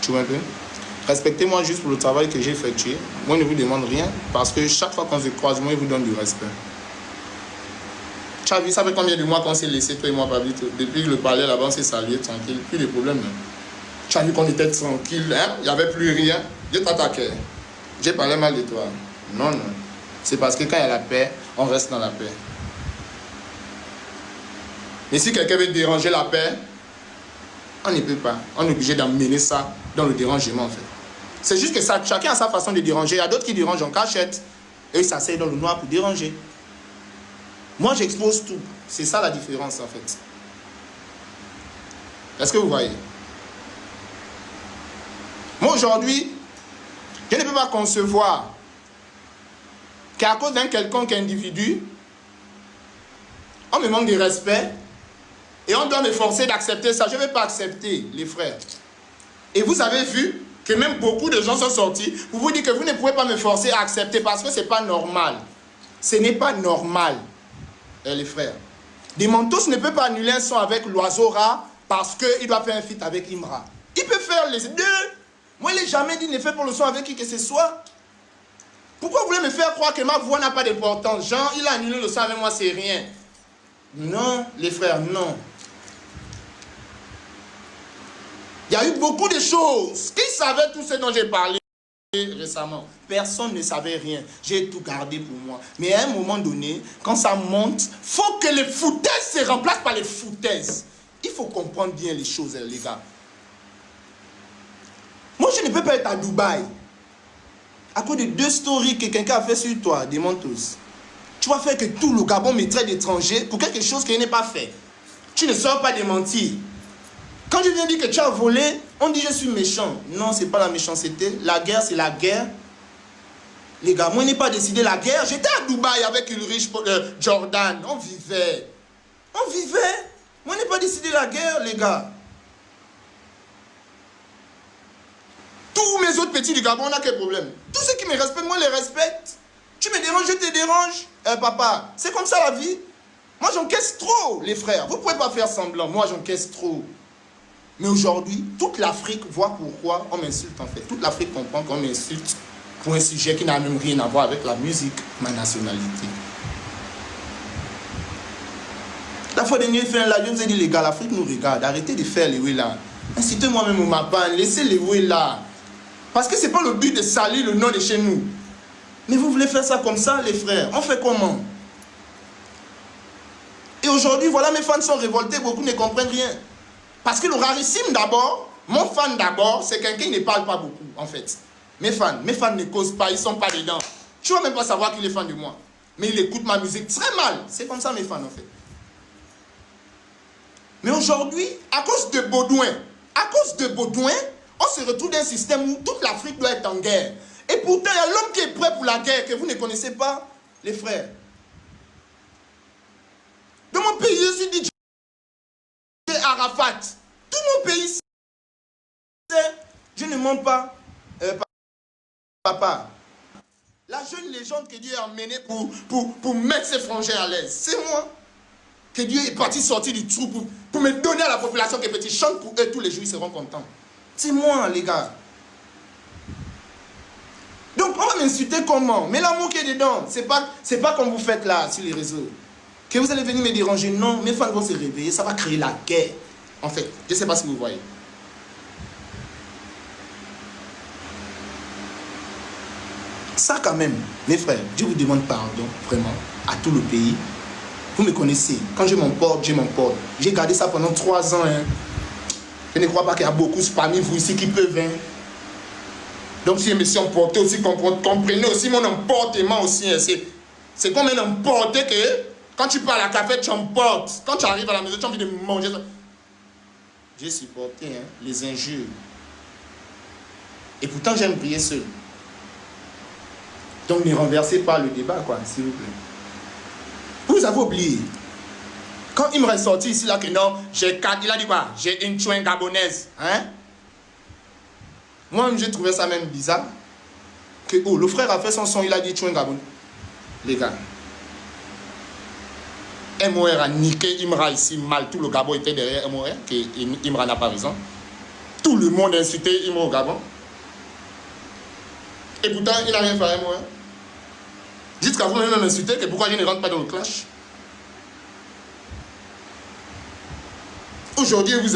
Tu vois un peu? Respectez-moi juste pour le travail que j'ai effectué. Moi, je ne vous demande rien parce que chaque fois qu'on se croise, moi, je vous donne du respect. Tu as vu, ça fait combien de mois qu'on s'est laissé, toi et moi, Pablito? Depuis le palais là-bas, on s'est salué tranquille. Plus de problème. Hein? Tu as vu qu'on était tranquille, hein? Il n'y avait plus rien. Je t'attaquais. J'ai parlé mal de toi. Non, non. C'est parce que quand il y a la paix, on reste dans la paix. Mais si quelqu'un veut déranger la paix, on ne peut pas. On est obligé d'amener ça dans le dérangement, en fait. C'est juste que ça, chacun a sa façon de déranger. Il y a d'autres qui dérangent en cachette. Et ils s'asseyent dans le noir pour déranger. Moi, j'expose tout. C'est ça la différence, en fait. Est-ce que vous voyez? Moi, aujourd'hui, je ne peux pas concevoir qu'à cause d'un quelconque individu, on me manque de respect et on doit me forcer d'accepter ça. Je ne vais pas accepter, les frères. Et vous avez vu que même beaucoup de gens sont sortis pour vous dire que vous ne pouvez pas me forcer à accepter parce que ce n'est pas normal. Ce n'est pas normal, les frères. Demantos ne peut pas annuler un son avec l'oiseau rat parce qu'il doit faire un feat avec Imra. Il peut faire les deux. Moi, il n'a jamais dit ne fais pas le son avec qui que ce soit. Pourquoi vous voulez me faire croire que ma voix n'a pas d'importance? Genre, il a annulé le son avec moi, c'est rien. Non, les frères, non. Il y a eu beaucoup de choses. Qui savait tout ce dont j'ai parlé récemment? Personne ne savait rien. J'ai tout gardé pour moi. Mais à un moment donné, quand ça monte, il faut que les foutaises se remplacent par les foutaises. Il faut comprendre bien les choses, les gars. Moi, je ne peux pas être à Dubaï à cause de 2 stories que quelqu'un a fait sur toi, des mentos. Tu vas faire que tout le Gabon me traite d'étranger pour quelque chose qu'il n'est pas fait. Tu ne sors pas de mentir. Quand je viens dire que tu as volé, on dit je suis méchant. Non, ce n'est pas la méchanceté. La guerre, c'est la guerre. Les gars, moi, je n'ai pas décidé la guerre. J'étais à Dubaï avec Ulrich Jordan. On vivait. On vivait. Moi, je n'ai pas décidé la guerre, les gars. Tous mes autres petits du Gabon, on n'a quel problème? Tous ceux qui me respectent, moi, les respecte. Tu me déranges, je te dérange. Papa, c'est comme ça la vie. Moi, j'encaisse trop, les frères. Vous ne pouvez pas faire semblant. Moi, j'encaisse trop. Mais aujourd'hui, toute l'Afrique voit pourquoi on m'insulte, en fait. Toute l'Afrique comprend qu'on m'insulte pour un sujet qui n'a même rien à voir avec la musique, ma nationalité. La fois dernière, je vous ai dit, les gars, l'Afrique nous regarde. Arrêtez de faire les oui là. Incitez-moi même au mapan, laissez les oui là. Parce que ce n'est pas le but de salir le nom de chez nous. Mais vous voulez faire ça comme ça, les frères? On fait comment? Et aujourd'hui, voilà, mes fans sont révoltés, beaucoup ne comprennent rien. Parce que le rarissime d'abord, mon fan d'abord, c'est quelqu'un qui ne parle pas beaucoup, en fait. Mes fans ne causent pas, ils ne sont pas dedans. Tu ne vas même pas savoir qu'il est fan de moi. Mais il écoute ma musique très mal. C'est comme ça mes fans, en fait. Mais aujourd'hui, à cause de Baudouin, on se retrouve dans un système où toute l'Afrique doit être en guerre. Et pourtant, il y a l'homme qui est prêt pour la guerre, que vous ne connaissez pas, les frères. Dans mon pays, je suis dit Arafat. Tout mon pays sait, je ne mens pas, papa. La jeune légende que Dieu a emmenée pour mettre ses frangins à l'aise, c'est moi. Que Dieu est parti sortir du trou pour me donner à la population que petit chante pour eux, tous les jours ils seront contents. C'est moi, les gars. Donc on va m'insulter comment? Mais l'amour qui est dedans, c'est pas comme vous faites là sur les réseaux. Que vous allez venir me déranger, non, mes fans vont se réveiller, ça va créer la guerre. En fait, je ne sais pas si vous voyez. Ça quand même, mes frères, je vous demande pardon, vraiment, à tout le pays. Vous me connaissez, quand je m'emporte, je m'emporte. J'ai gardé ça pendant 3 ans. Hein. Je ne crois pas qu'il y a beaucoup parmi vous ici qui peuvent. Hein. Donc si je me suis emporté aussi, comprenez aussi mon emportement aussi. Hein. C'est comme un emporté que... Quand tu pars à la café, tu emportes. Quand tu arrives à la maison, tu as envie de manger ça. J'ai supporté hein, les injures. Et pourtant, j'aime prier seul. Donc, ne renversez pas le débat, quoi, s'il vous plaît. Vous avez oublié. Quand il me ressorti ici, là, que non, j'ai 4, il a dit quoi? J'ai une chouin gabonaise. Hein? Moi-même, j'ai trouvé ça même bizarre. Que, oh, le frère a fait son son, il a dit chouin gabonaise. Les gars. MOR a niqué Imra ici mal. Tout le Gabon était derrière MOR, que Imra n'a pas raison. Tout le monde insultait Imo au Gabon. Et pourtant, il n'a rien fait avec moi. Jusqu'à vous même m'insulter que pourquoi je ne rentre pas dans le clash. Aujourd'hui, vous